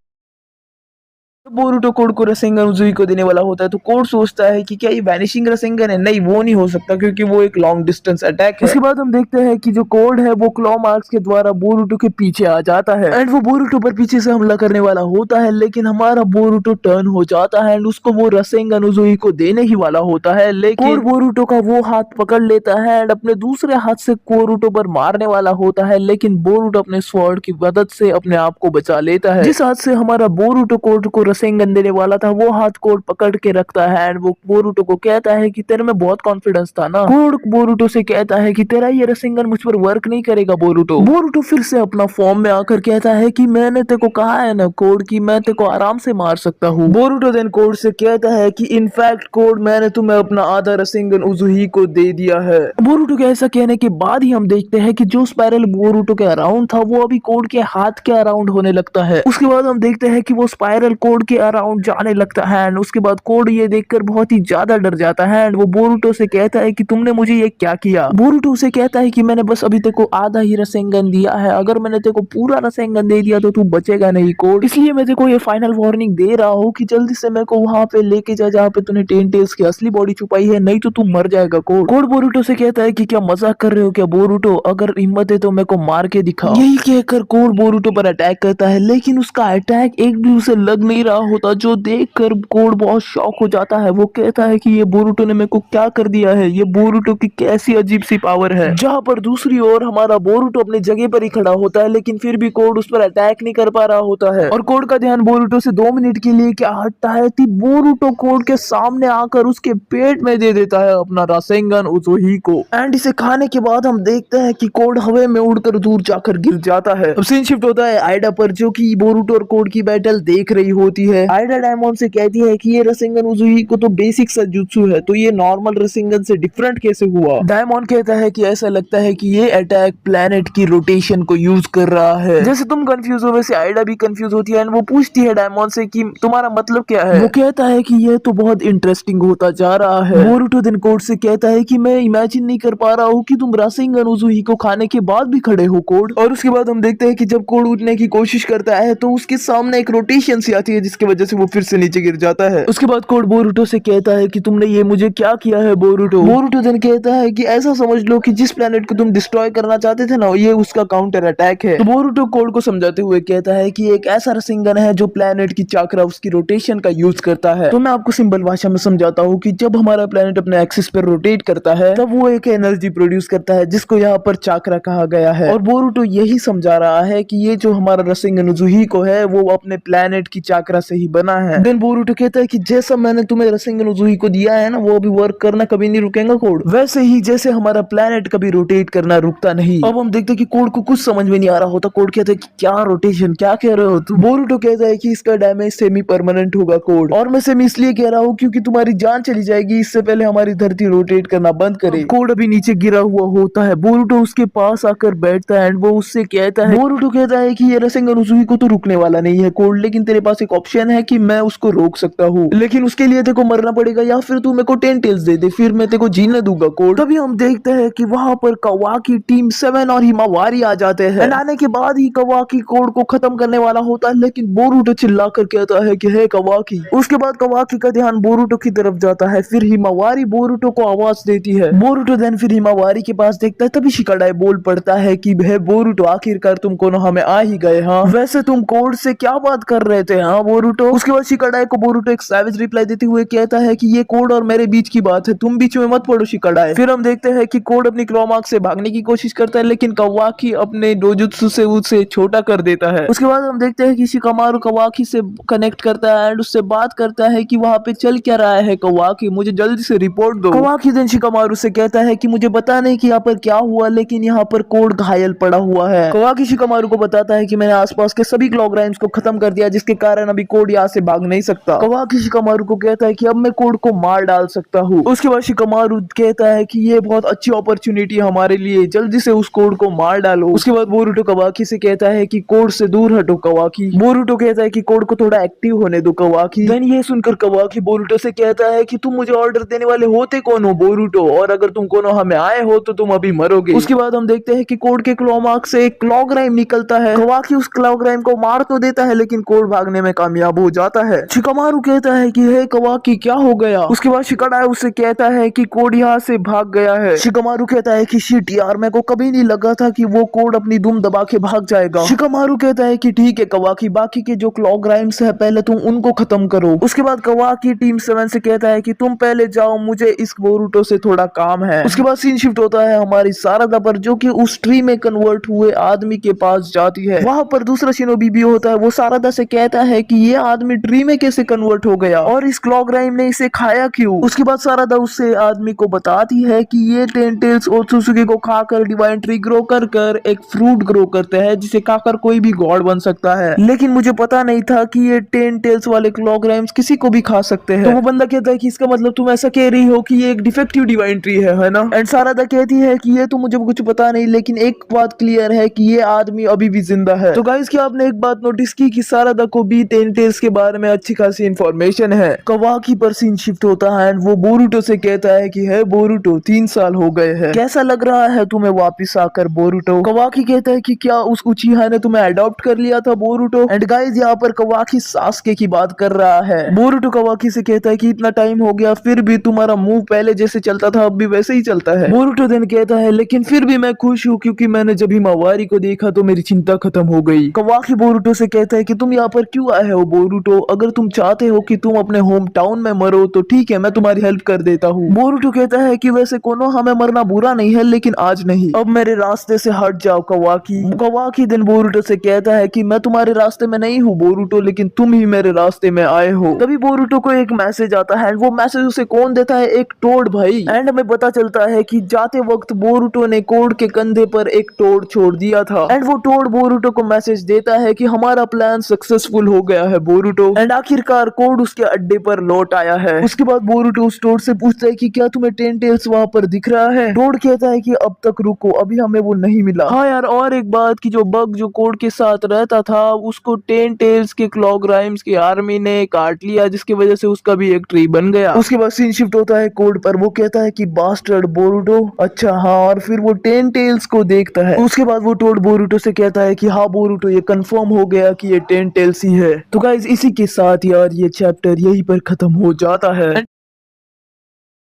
बोरुटो कोड को रसेंगन उजुई को देने वाला होता है तो कोड सोचता है कि क्या ये वैनिशिंग रसेंगन है? नहीं, वो नहीं हो सकता क्योंकि वो एक लॉन्ग डिस्टेंस अटैक है। उसके बाद हम देखते हैं कि जो कोड है वो क्लॉ मार्क्स के द्वारा बोरुटो के पीछे आ जाता है एंड वो बोरुटो पर पीछे से हमला करने वाला होता है, लेकिन हमारा बोरुटो टर्न हो जाता है एंड उसको वो रसेंगन उजुई को देने ही वाला होता है, लेकिन कोड बोरुटो का वो हाथ पकड़ लेता है एंड अपने दूसरे हाथ से बोरुटो पर मारने वाला होता है, लेकिन बोरुटो अपने स्वॉर्ड की मदद से अपने आप को बचा लेता है। जिस हाथ से हमारा बोरुटो कोड को रसेंगन देने वाला था वो हाथ कोड पकड़ के रखता है एंड वो बोरुटो को कहता है कि तेरे में बहुत कॉन्फिडेंस था ना। कोड बोरुटो से कहता है कि तेरा ये रसेंगन मुझ पर वर्क नहीं करेगा बोरुटो। बोरुटो फिर से अपना फॉर्म में आकर कहता है कि मैंने तेको कहा है ना कोड कि मैं तेको आराम से मार सकता हूँ। बोरुटो देन कोड से कहता है कि इनफैक्ट कोड मैंने तुम्हें अपना आधा रसेंगन उजुही को दे दिया है। बोरुटो के ऐसा कहने के बाद ही हम देखते हैं कि जो स्पाइरल बोरुटो के अराउंड था वो अभी कोड के हाथ के अराउंड होने लगता है। उसके बाद हम देखते हैं कि वो स्पाइरल कोड के अराउंड जाने लगता है एंड उसके बाद कोड ये देखकर बहुत ही ज्यादा डर जाता है एंड वो बोरुटो से कहता है कि तुमने मुझे ये क्या किया। बोरुटो से कहता है कि मैंने बस अभी तेको आधा ही रसेंगन दिया है, अगर मैंने तेको पूरा रसेंगन दे दिया तो तू बचेगा नहीं कोड, इसलिए मैं तेको ये फाइनल वार्निंग दे रहा हूँ कि जल्दी से मेरे को वहां पे लेके जा जहाँ पे तूने टेन टेल्स की असली बॉडी छुपाई है, नहीं तो तू मर जाएगा कोड। कोड बोरुटो से कहता है कि क्या मजाक कर रहे हो क्या बोरुटो, अगर हिम्मत है तो मेरे को मार के दिखाओ। यही कहकर कोड बोरुटो पर अटैक करता है, लेकिन उसका अटैक एक भी उसे लग नहीं रहा होता, जो देखकर कोड बहुत शॉक हो जाता है। वो कहता है कि ये बोरुटो ने मेरे को क्या कर दिया है, ये बोरुटो की कैसी अजीब सी पावर है। जहाँ पर दूसरी ओर हमारा बोरुटो अपनी जगह पर ही खड़ा होता है, लेकिन फिर भी कोड उस पर अटैक नहीं कर पा रहा होता है और कोड का ध्यान बोरुटो से 2 मिनट के लिए क्या हटता है कि बोरुटो कोड के सामने आकर उसके पेट में दे देता है अपना रासेंगन उजुही को एंड इसे खाने के बाद हम देखते हैं कि कोड हवा में उड़कर दूर जाकर गिर जाता है। अब सीन शिफ्ट होता है आइडा पर, जो कि बोरुटो और कोड की बैटल देख रही होती पूछती है। आइडा डायमंड से कहती है कि ये रसेंगन उजुई को तो बेसिक सजुत्सु है, तो ये नॉर्मल रसेंगन से डिफरेंट कैसे हुआ। डायमंड कहता है कि ऐसा लगता है कि ये अटैक प्लेनेट की रोटेशन को यूज कर रहा है। जैसे तुम कंफ्यूज हो वैसे आइडा भी कंफ्यूज होती है एंड वो पूछती है डायमंड से कि तुम्हारा मतलब क्या है। वो कहता है कि ये तो बहुत इंटरेस्टिंग होता जा रहा है। बोरुटो देन कोड से कहता है कि मैं इमेजिन नहीं कर पा रहा हूँ कि तुम रासेंगन उजुई को खाने के बाद भी खड़े हो कोड। और उसके बाद हम देखते हैं कि जब कोड उठने की कोशिश करता है तो उसके सामने एक रोटेशन सी आती है जिसकी वजह से वो फिर से नीचे गिर जाता है। उसके बाद कोड बोरुटो से कहता है कि तुमने ये मुझे क्या किया है बोरुटो। बोरुटो देन कहता है कि ऐसा समझ लो कि जिस प्लेनेट को तुम डिस्ट्रॉय करना चाहते थे ना ये उसका काउंटर अटैक है। तो बोरुटो कोड को समझाते हुए कहता है कि एक ऐसा रसिंगन है जो प्लेनेट की चाकरा उसकी रोटेशन का यूज करता है। तो मैं आपको सिंपल भाषा में समझाता हूँ कि जब हमारा प्लेनेट अपने एक्सिस पर रोटेट करता है तब वो एक एनर्जी प्रोड्यूस करता है जिसको यहाँ पर चाकरा कहा गया है। और बोरुटो यही समझा रहा है कि ये जो हमारा रसिंगन उजुई को है वो अपने प्लेनेट की चाकरा से ही बना है। देन बोरुटो कहता है कि जैसा मैंने तुम्हें रसिंगन उजुई को दिया है ना वो अभी वर्क करना कभी नहीं रुकेगा कोड, वैसे ही जैसे हमारा प्लेनेट कभी रोटेट करना रुकता नहीं। अब हम देखते हैं कि कोड को कुछ समझ में नहीं आ रहा होता। कोड कहता है कि क्या रोटेशन, क्या कह रहे हो तुम। बोरुटो कहता है कि इसका डैमेज सेमी परमानेंट होगा कोड, और मैं सेमी इसलिए कह रहा हूँ क्योंकि तुम्हारी जान चली जाएगी इससे पहले हमारी धरती रोटेट करना बंद करे। कोड अभी नीचे गिरा हुआ होता है। बोरुटो उसके पास आकर बैठता है एंड वो उससे कहता है, बोरुटो कहता है कि ये रसेंगन उजुई को तो रुकने वाला नहीं है कोड, लेकिन तेरे पास एक ऑप्शन है कि मैं उसको रोक सकता हूँ, लेकिन उसके लिए तेरे को मरना पड़ेगा या फिर तू मेरे को 10 टेल्स दे दे, फिर मैं तेरे को जीने दूंगा कोड। तभी हम देखते हैं कि वहां पर कवाकी टीम 7 और हिमावारी आ जाते हैं। आने के बाद ही कवाकी कोड को खत्म करने वाला होता है, लेकिन बोरुटो चिल्लाकर कहता है कि हे कवाकी। उसके बाद कवाकी का ध्यान बोरुटो की तरफ जाता है, फिर हिमावारी बोरुटो को आवाज देती है। बोरुटो देन फिर हिमावारी के पास देखता है, तभी शिकाडाई बोल पड़ता है कि हे बोरुटो आखिरकार तुम कोनो हमें आ ही गए। हाँ वैसे तुम कोड से क्या बात कर रहे थे हाँ बोरुटो। उसके बाद शिकाडाई को बोरुटो एक सैवेज रिप्लाई देते हुए कहता है कि ये कोड और मेरे बीच की बात है, तुम बीच में मत पड़ो शिकाडाई। फिर हम देखते हैं कि कोड अपनी क्लॉ मार्क से भागने की कोशिश करता है, लेकिन कवाकी अपने डोजुत्सु से उसे छोटा कर देता है। उसके बाद हम देखते हैं कि शिकामारु कवाकी से कनेक्ट करता है एंड उससे बात करता है कि वहाँ पे चल क्या रहा है कवाकी, मुझे जल्दी से रिपोर्ट दो। कवाकी दिन शिकामारु से कहता है कि मुझे पता नहीं कि यहाँ पर क्या हुआ, लेकिन यहाँ पर कोड घायल पड़ा हुआ है। कवाकी शिकामारु को बताता है कि मैंने आसपास के सभी क्लॉग्राइम्स को खत्म कर दिया, जिसके कारण अभी कोड यहाँ से भाग नहीं सकता। कवाकी शिकामारु को कहता है कि अब मैं कोड को मार डाल सकता हूँ। उसके बाद शिकामारु कहता है कि ये बहुत अच्छी अपॉर्चुनिटी है हमारे लिए, जल्दी से उस कोड को मार डालो। उसके बाद बोरुटो कवाकी से कहता है कि कोड से दूर हटो कवाकी। बोरुटो कहता है कि कोड को थोड़ा एक्टिव होने दो कवाकी। देन ये सुनकर कवाकी बोरुटो से कहता है कि तुम मुझे ऑर्डर देने वाले होते कौन हो बोरुटो, और अगर तुम कोनो हमें आए हो तो तुम अभी मरोगे। उसके बाद हम देखते हैं कि कोड के क्लॉ मार्क से एक क्लॉग्राइम निकलता है। कवाकी उस क्लॉग्राइम को मार तो देता है, लेकिन कोड भागने में कामयाब हो जाता है। शिकामारु कहता है कि हे कवाकी क्या हो गया। उसके बाद शिकाडाई उससे कहता है कि कोड यहाँ से भाग गया है। शिकामारु कहता है कि शिट यार, मेरे को कभी नहीं लगा था कि वो कोड अपनी दुम दबा के भाग जाएगा। शिकामारु कहता है कि ठीक है कवाकी, बाकी के जो क्लॉग्राइम्स है पहले तुम उनको खत्म करो। उसके बाद कवाकी टीम 7 से कहता है कि तुम पहले जाओ, मुझे इस बोरुटो से थोड़ा काम है। उसके बाद सीन शिफ्ट होता है हमारी सारदा पर, जो कि उस ट्री में कन्वर्ट हुए आदमी के पास जाती है। वहां पर दूसरा शिनोबी भी होता है, वो सारदा से कहता है कि ये आदमी ट्री में कैसे कन्वर्ट हो गया और इस क्लॉग्राइम ने इसे खाया क्यों। उसके बाद सारदा उससे आदमी को बताती है कि ये 10 टेल्स ओत्सुसुकी को खाकर डिवाइन ट्री ग्रो कर कर एक फ्रूट ग्रो करते हैं जिसे खाकर कोई भी गॉड बन सकता है, लेकिन मुझे पता नहीं था कि ये 10 टेल्स वाले क्लॉग्राइम्स किसी को भी खा सकते हैं। तो वो बंदा कहता है कि इसका मतलब तुम ऐसा कह रही हो कि ये एक डिफेक्टिव डिवाइन ट्री है ना। एंड सारदा कहती है कि ये तो मुझे कुछ पता नहीं, लेकिन एक बात क्लियर है कि ये आदमी अभी भी जिंदा है। तो गाइस क्या आपने एक बात नोटिस की कि सारदा को भी 10 टेल्स के बारे में अच्छी खासी इंफॉर्मेशन है। कवाकी पर सीन शिफ्ट होता है एंड वो बोरुटो से कहता है कि है बोरुटो 3 साल हो गए हैं, कैसा लग रहा है तुम्हें वापिस आकर बोरुटो। कवाकी कहता है कि क्या उस उचिहा ने तुम्हें अडॉप्ट कर लिया था बोरुटो। एंड गाइस यहाँ पर कवाकी सास्के की बात कर रहा है। बोरुटो कवाकी से कहता है कि इतना टाइम हो गया फिर भी तुम्हारा मुंह पहले जैसे चलता था अब भी वैसे ही चलता है। बोरुटो देन कहता है लेकिन फिर भी मैं खुश हूँ क्योंकि मैंने जब हिमावारी को देखा तो मेरी चिंता खत्म हो गई। कवाकी बोरुटो से कहता है कि तुम यहाँ पर क्यों आए हो बोरुटो, अगर तुम चाहते हो कि तुम अपने होम टाउन में मरो तो ठीक है, मैं तुम्हारी हेल्प कर देता हूँ। बोरुटो कहता है कि वैसे कोनो हमें मरना बुरा नहीं है, लेकिन आज नहीं, अब मेरे रास्ते से हट जाओ कवाकी। कवाकी दिन बोरुटो से कहता है कि मैं तुम्हारे रास्ते में नहीं हूँ बोरुटो, लेकिन तुम ही मेरे रास्ते में आए हो। तभी बोरुटो को एक मैसेज आता है, वो मैसेज उसे कौन देता है, एक टोड भाई। एंड में पता चलता है कि जाते वक्त बोरुटो ने कोड के कंधे पर एक टोड छोड़ दिया था। एंड वो टोड बोरुटो को मैसेज देता है कि हमारा प्लान सक्सेसफुल हो गया है बोरुटो। एंड आखिरकार कोड उसके अड्डे पर लौट आया है। उसके बाद बोरुटो उस टोड से पूछता है कि क्या तुम्हें टेन टेल्स वहाँ पर दिख रहा है। टोड कहता है कि अब तक रुको, अभी हमें वो नहीं मिला। हाँ यार, और एक बात कि जो बग जो कोड के साथ रहता था उसको टेन टेल्स के क्लॉक राइम्स की आर्मी ने काट लिया, जिसकी वजह से उसका भी एक ट्री बन गया। उसके बाद सीन शिफ्ट होता है कोड पर। वो कहता है कि बास्टर्ड बोरुटो, अच्छा हाँ, और फिर वो टेन टेल्स को देखता है। उसके बाद वो टोड बोरुटो से कहता है कि हाँ बोरुटो, ये कंफर्म हो गया कि ये टेन टेल्स ही है। तो गाइज इसी के साथ यार ये चैप्टर यहीं पर खत्म हो जाता है।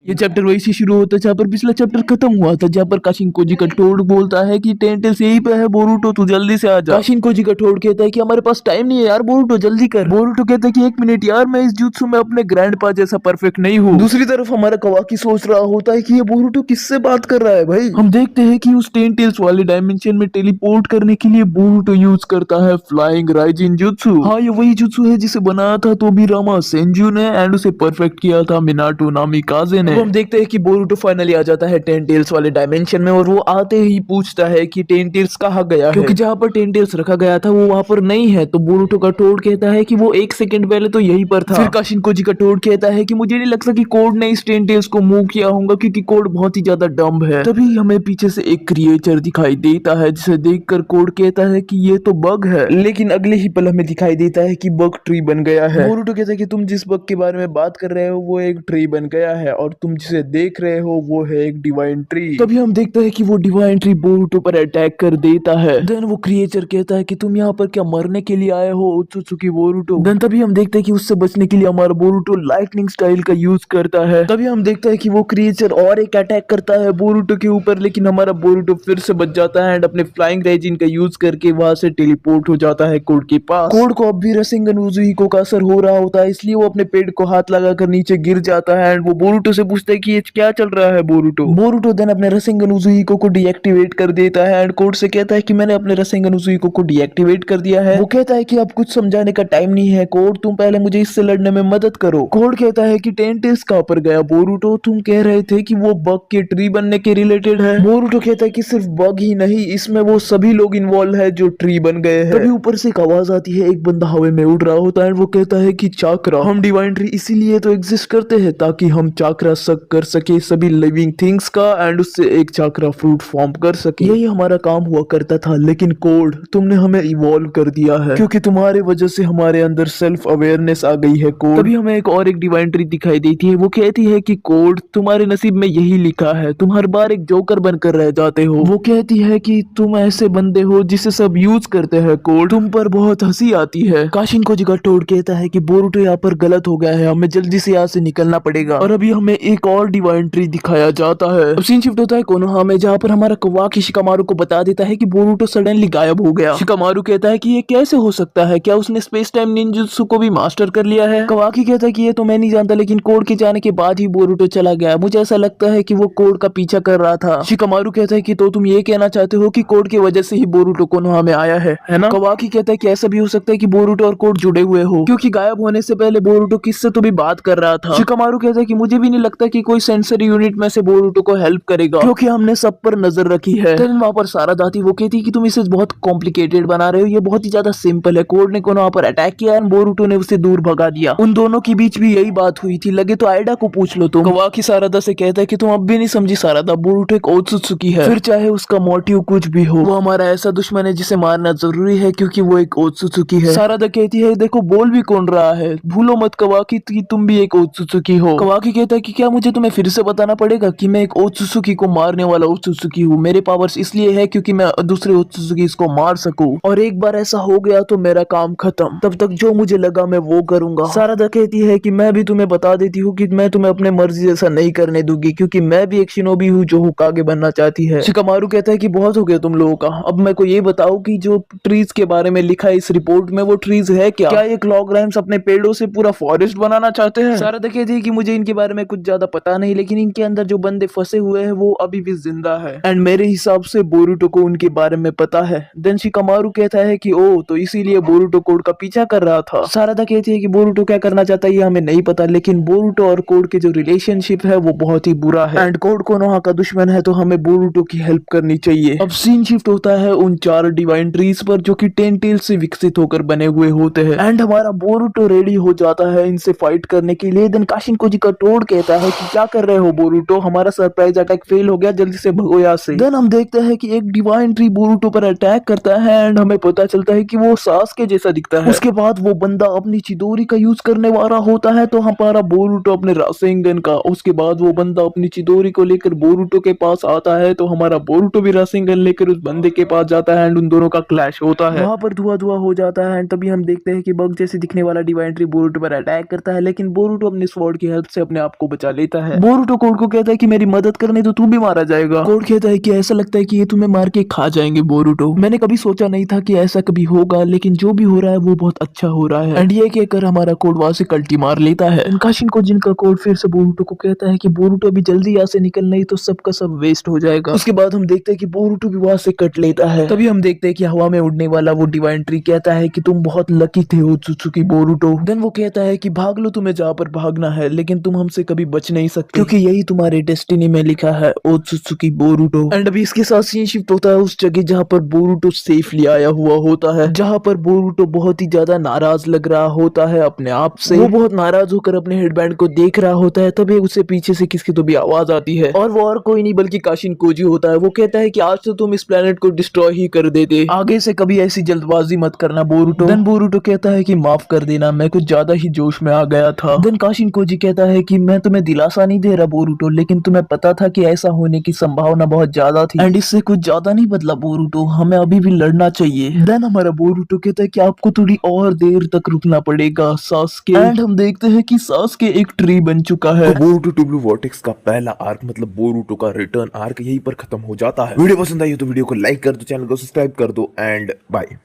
ये चैप्टर वही से शुरू होता है जहाँ पर पिछला चैप्टर खत्म हुआ था, जहाँ पर काशिनकोजी का टोड बोलता है कि टेन टेल्स यहीं पे है बोरुटो, तू जल्दी से आ जा। काशिनकोजी का टोड कहता है कि हमारे पास टाइम नहीं है यार बोरुटो, जल्दी कर। बोरुटो कहता है कि एक मिनट यार, मैं इस जुत्सु में अपने ग्रैंडपा जैसा परफेक्ट नहीं हूँ। दूसरी तरफ हमारा कवाकी सोच रहा होता है कि ये बोरुटो किससे बात कर रहा है भाई। हम देखते हैं कि उस टेन टेल्स वाले डायमेंशन में टेलीपोर्ट करने के लिए बोरुटो यूज करता है फ्लाइंग राइजिन जुत्सु। हाँ, ये वही जुत्सु है जिसे बनाया था तोबिरामा सेंजू ने एंड उसे परफेक्ट किया था मिनाटो नामिकाजे ने। हम देखते हैं कि बोरुटो फाइनली आ जाता है टेन टेल्स वाले डायमेंशन में, और वो आते ही पूछता है कि टेन टेल्स कहाँ गया है, क्योंकि जहाँ पर टेन टेल्स रखा गया था वो वहाँ पर नहीं है। तो बोरुटो का टोड कहता है कि वो एक सेकंड पहले तो यहीं पर था। फिर काशिनकोजी का टोड कहता है कि मुझे नहीं लगता कि कोड ने इस टेन टेल्स को मूव किया होगा, क्योंकि कोड बहुत ही ज्यादा डम्ब है। तभी हमें पीछे से एक क्रिएचर दिखाई देता है, जिसे देखकर कोड कहता है कि ये तो बग है, लेकिन अगले ही पल हमें दिखाई देता है कि बग ट्री बन गया है। बोरुटो कहता है कि तुम जिस बग के बारे में बात कर रहे हो वो एक ट्री बन गया है, और तुम जिसे देख रहे हो वो है एक डिवाइन ट्री। तभी हम देखते हैं कि वो डिवाइन ट्री बोरुटो पर अटैक कर देता है। देन वो क्रिएचर कहता है कि तुम यहाँ पर क्या मरने के लिए आए हो ओत्सुत्सुकी बोरुटो। देन तभी हम देखते हैं कि उससे बचने के लिए हमारा बोरुटो लाइटनिंग स्टाइल का यूज करता है। तभी हम देखते हैं कि वो क्रिएचर और एक अटैक करता है बोरुटो के ऊपर, लेकिन हमारा बोरुटो फिर से बच जाता है एंड अपने फ्लाइंग रेजिन का यूज करके वहां से टेलीपोर्ट हो जाता है कोड के पास। कोड को अब भी रसिंगन उजुहिको का असर हो रहा होता है, इसलिए वो अपने पेड़ को हाथ लगाकर नीचे गिर जाता है एंड वो बोरुटो से पूछता है कि ये क्या चल रहा है बोरुटो देन अपने रसिंगन उजुहिको को डीएक्टिवेट कर देता है एंड कोड से कहता है कि मैंने अपने रसिंगन उजुहिको को डीएक्टिवेट कर दिया है। वो कहता है कि अब कुछ समझाने का टाइम नहीं है कोड, तुम पहले मुझे इससे लड़ने में मदद करो। कोड कहता है कि टेन टेल्स कहां पर गया बोरुटो, तुम कह रहे थे कि वो बग के ट्री बनने के रिलेटेड है। बोरुटो कहता है कि सिर्फ बग ही नहीं, इसमें वो सभी लोग इन्वॉल्व है जो ट्री बन गए हैं। तभी ऊपर से एक आवाज आती है, एक बंदा हवा में उड़ रहा होता है, वो कहता है कि चाकरा, हम डिवाइन ट्री इसीलिए तो एग्जिस्ट करते हैं ताकि हम चाकरा सक कर सके सभी लिविंग थिंग्स का एंड उससे एक चाकरा फ्रूट फॉर्म कर सके। यही हमारा काम हुआ करता था, लेकिन कोड तुमने हमें इवॉल्व कर दिया है, क्योंकि तुम्हारे वजह से हमारे अंदर सेल्फ अवेयरनेस आ गई है कोड। तभी हमें एक और एक डिवाइन ट्री दिखाई देती है। वो कहती है कि कोड तुम्हारे नसीब में यही लिखा है, तुम हर बार एक जोकर बनकर रह जाते हो। वो कहती है कि तुम ऐसे बंदे हो जिसे सब यूज करते हैं कोड, तुम पर बहुत हंसी आती है। काशिनकोजी का टोड कहता है कि बोरुटो यहाँ पर गलत हो गया है, हमें जल्दी से यहाँ से निकलना पड़ेगा। और अभी हमें एक और डिवाइन ट्री दिखाया जाता है। अब सीन शिफ्ट होता है कोनोहा में, जहाँ पर हमारा कवाकी शिकामारू को बता देता है कि बोरुटो सडनली गायब हो गया। शिकामारू कहता है कि ये कैसे हो सकता है, क्या उसने स्पेस टाइम निंजुत्सु को भी मास्टर कर लिया है। कवाकी कहता है कि ये तो मैं नहीं जानता, लेकिन कोड के जाने के बाद ही बोरुटो चला गया, मुझे ऐसा लगता है कि वो कोड का पीछा कर रहा था। शिकामारू कहता है कि तो तुम ये कहना चाहते हो कि कोड की वजह से ही बोरुटो कोनोहा में आया है ना। कवाकी कहता है कि ऐसा भी हो सकता है कि बोरुटो और कोड जुड़े हुए हो, क्योंकि गायब होने से पहले बोरुटो किससे तो भी बात कर रहा था। शिकामारू कहता है कि मुझे भी नहीं लगता कि कोई सेंसरी यूनिट में से बोरुटो को हेल्प करेगा, क्योंकि हमने सब पर नजर रखी है। वहां पर सारा दाती वो कहती है कि तुम इसे बहुत कॉम्प्लिकेटेड बना रहे हो, ये बहुत ही ज्यादा सिंपल है। कोड ने कोनोहा पर अटैक किया और बोरुटो ने उसे दूर भगा दिया। उन दोनों के बीच भी यही बात हुई थी, लगे तो आइडा को पूछ लो तुम। कवाकी सारादा से कहता है कि तुम अब भी नहीं समझी सारादा, बोरुटो एक ओत्सुत्सुकी है, फिर चाहे उसका मोटिव कुछ भी हो, वो हमारा ऐसा दुश्मन है जिसे मारना जरूरी है क्योंकि वो एक ओत्सुत्सुकी है। सारादा कहती है देखो बोल भी कौन रहा है, भूलो मत कवाकी कि तुम भी एक ओत्सुत्सुकी हो। कवाकी कहता है कि क्या मुझे तुम्हें फिर से बताना पड़ेगा कि मैं एक ओत्सुत्सुकी को मारने वाला ओत्सुत्सुकी हूँ। मेरे पावर्स इसलिए है क्योंकि मैं दूसरे ओत्सुत्सुकी को मार सकूं, और एक बार ऐसा हो गया तो मेरा काम खत्म, तब तक जो मुझे लगा मैं वो करूंगा। सारादा कहती है कि मैं भी तुम्हें बता देती हूँ कि मैं तुम्हें अपने मर्जी जैसा नहीं करने दूंगी, क्योंकि मैं भी एक शिनोबी हूँ जो हुकागे बनना चाहती है। शिकामारू कहता है कि बहुत हो गया तुम लोगों का, अब मेरे को ये बताओ कि जो ट्रीज के बारे में लिखा है इस रिपोर्ट में वो ट्रीज है क्या ये क्लॉक राइम्स अपने पेड़ों से पूरा फॉरेस्ट बनाना चाहते हैं। सारादा कहती है कि मुझे इनके बारे में कुछ ज्यादा पता नहीं, लेकिन इनके अंदर जो बंदे फंसे हुए हैं वो अभी भी जिंदा है एंड मेरे हिसाब से बोरुटो को उनके बारे में पता है। देन शिकामारू कहता है कि ओ तो इसीलिए बोरुटो कोड का पीछा कर रहा था। सारादा कहती है कि बोरुटो क्या करना चाहता है ये हमें नहीं पता, लेकिन बोरुटो और कोड के जो रिलेशनशिप है वो बहुत ही बुरा है एंड कोड कोनोहा का दुश्मन है, तो हमें बोरुटो की हेल्प करनी चाहिए। अब सीन शिफ्ट होता है उन 4 डिवाइन ट्रीज पर जो कि 10 टेल से विकसित होकर बने हुए होते हैं एंड हमारा बोरुटो रेडी हो जाता है इनसे फाइट करने के लिए। देन काशिन कोजी का टोड कहता है कि क्या कर रहे हो बोरुटो, हमारा सरप्राइज अटैक फेल हो गया, जल्दी से भगो यहाँ से। देन हम देखते हैं कि एक डिवाइन ट्री बोरुटो पर अटैक करता है एंड हमें पता चलता है कि वो सास्के जैसा दिखता है। उसके बाद वो बंदा अपनी चिदोरी का यूज करने वाला होता है, तो हमारा बोरुटो अपने रासेंगन का, उसके बाद वो बंदा अपनी चिदोरी को लेकर बोरुटो के पास आता है, तो हमारा बोरुटो भी रासेंगन लेकर उस बंदे के पास जाता है एंड उन दोनों का क्लैश होता है। वहां पर धुआं धुआं हो जाता है एंड तभी हम देखते हैं कि बग जैसे दिखने वाला डिवाइन ट्री बोरुटो पर अटैक करता है, लेकिन बोरुटो अपने स्वॉर्ड की हेल्प से अपने आप को बचा लेता है। बोरुटो कोड को कहता है कि मेरी मदद करने तो तू भी मारा जाएगा। कोड कहता है कि ऐसा लगता है कि ये तुम्हें मार के खा जाएंगे बोरुटो। मैंने कभी सोचा नहीं था कि ऐसा कभी होगा, लेकिन जो भी हो रहा है वो बहुत अच्छा हो रहा है एंड ये कहकर हमारा कोड वहां से कल्टी मार लेता है। काशिन को जिनका कोड फिर से बोरुटो को कहता है कि बोरुटो अभी जल्दी यहाँ से निकल, नहीं तो सबका सब वेस्ट हो जाएगा। उसके बाद हम देखते हैं कि बोरुटो भी वहां से कट लेता है। तभी हम देखते हैं कि हवा में उड़ने वाला वो डिवाइन ट्री कहता है कि तुम बहुत लकी थे ओत्सुत्सुकी बोरुटो। देन वो कहता है कि भाग लो, तुम्हें जहाँ पर भागना है, लेकिन तुम हमसे कभी बच नहीं सकते क्योंकि यही तुम्हारे डेस्टिनी में लिखा है ओत्सुत्सुकी बोरुटो। एंड अभी इसके साथ सीन शिफ्ट होता है उस जगह जहाँ पर बोरुटो सेफली आया हुआ होता है, जहाँ पर बोरुटो बहुत ही ज्यादा नाराज लग रहा होता है अपने आप से। वो बहुत नाराज होकर अपने हेडबैंड को देख रहा होता है, तभी उसे पीछे से किसकी तो भी आवाज आती है और वो और कोई नहीं बल्कि काशिन कोजी होता है। वो कहता है कि आज तो तुम इस प्लेनेट को डिस्ट्रॉय ही कर देते, आगे से कभी ऐसी जल्दबाजी मत करना बोरुटो। देन बोरुटो कहता है कि माफ कर देना, मैं कुछ ज्यादा ही जोश में आ गया था। देन काशिन कोजी कहता है कि मैं तुम्हें दिलासा नहीं दे रहा बोरुटो, लेकिन तुम्हें पता था कि ऐसा होने की संभावना बहुत ज्यादा थी एंड इससे कुछ ज्यादा नहीं बदला बोरुटो, हमें अभी भी लड़ना चाहिए। देन हमारा बोरुटो कहता है कि आपको थोड़ी और देर तक रुकना पड़ेगा सास्के। एंड हम देखते हैं कि सास्के एक ट्री बन चुका है। बोरुटो टू ब्लू वॉर्टेक्स का पहला आर्क मतलब बोरुटो का रिटर्न आर्क यहीं पर खत्म हो जाता है। वीडियो पसंद आई हो तो वीडियो को लाइक कर दो, चैनल को सब्सक्राइब कर दो एंड बाय।